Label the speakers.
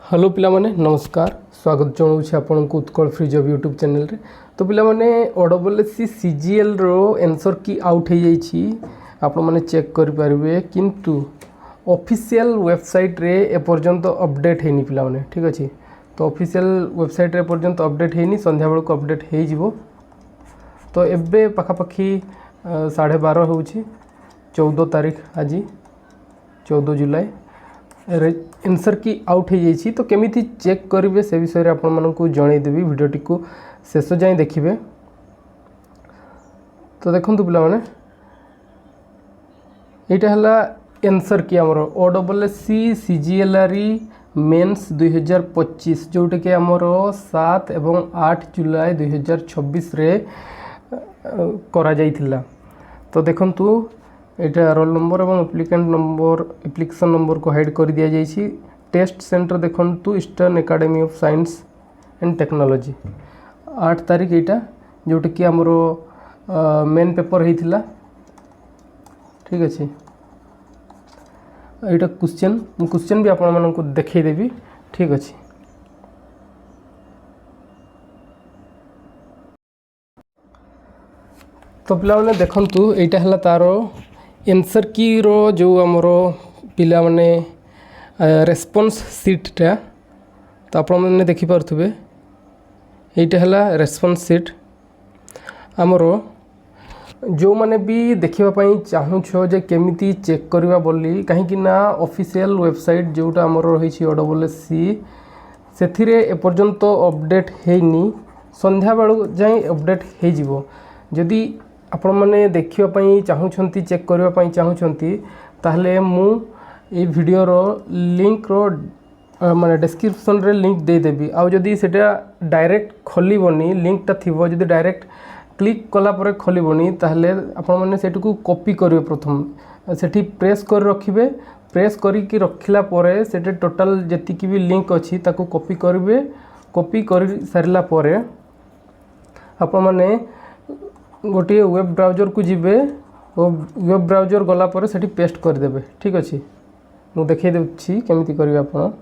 Speaker 1: Hello पिला माने नमस्कार स्वागत जनाऊँ आपन को Utkal free job YouTube channel रे। तो पिला माने ओडब्ल्यूएससी सीजीएल रो आंसर की आउट हो जाइछि आपण माने चेक कर पारबे, किंतु ऑफिशियल वेबसाइट रे ए पर्यंत अपडेट हेनी पिला माने। ठीक अछि, तो ऑफिशियल वेबसाइट रे पर्यंत अपडेट हेनी, संध्या बेल को अपडेट हे जिवो। तो एबे पाखापाखी 12:30 होउछि, 14 तारीख आज 14 जुलाई आंसर की आउट हो जाइए। तो केमिति चेक करेंगे से विषय आपण मानकु जनईदेवी, भिडियोटी को शेष जाए देखिए। तो देखो पिला माने यहाँ है आंसर की आमर ओडब्ल्यूएससी सीजीएलआरई मेंस 2025 जोटा कि आमर 7 एवं 8 जुलाई 2026 रे करा जाइथिला। तो देखंतु एटा रोल नंबर और एप्लिकेशन नंबर को हाइड कर दिया जाइए। टेस्ट सेंटर देखंतु eastern academy of science and technology 8 तारीख यहाँ जोटा कि आमर मेन पेपर होता। ठीक अच्छे, यहाँ क्वेश्चन भी आपण मानक देखदेवी। ठीक अच्छे, तो पिला माने देखंतु यहाँ है तार आंसर की रो जो आमर पिला माने रेस्पॉन्स सीटा। तो आपण मैंने देखिपे यहाँ है रेस्पॉन्स सीट आमर जो मैंने भी देखापी चाहूँ जे केमिति चेक करवा बोली, कहीं ऑफिशियल वेबसाइट जोटा आमर रही ओडब्ल्यूएससी से एपर्यंत अपडेट हैनी, संध्या बेलू जाए अपडेट हो। जदि आपण मैंने देखापी चाहूँगी चेक करने चाहूँगी ताहले मु ये वीडियो रो लिंक रो माने डिस्क्रिप्शन रे लिंक देदेवी। आउ जदि सेटा डायरेक्ट खोलबनी लिंकटा थिबो, जदि डायरेक्ट क्लिक कला परे खोलबनी ताहले आपण मैंने सेट को कॉपी करिवे। प्रथम सेठी प्रेस कर रखिबे, प्रेस करिकी रखिला परे सेटे टोटल जतिकी भी लिंक अछि ताको कॉपी करिवे। कॉपी कर सारिला परे आपण मैंने गोटे वेब ब्राउजर को जीवे, वो वेब ब्राउजर गला पर सेठी पेस्ट करदेवे। ठीक अच्छे, मुझे देखा केमिति करिवे आपण।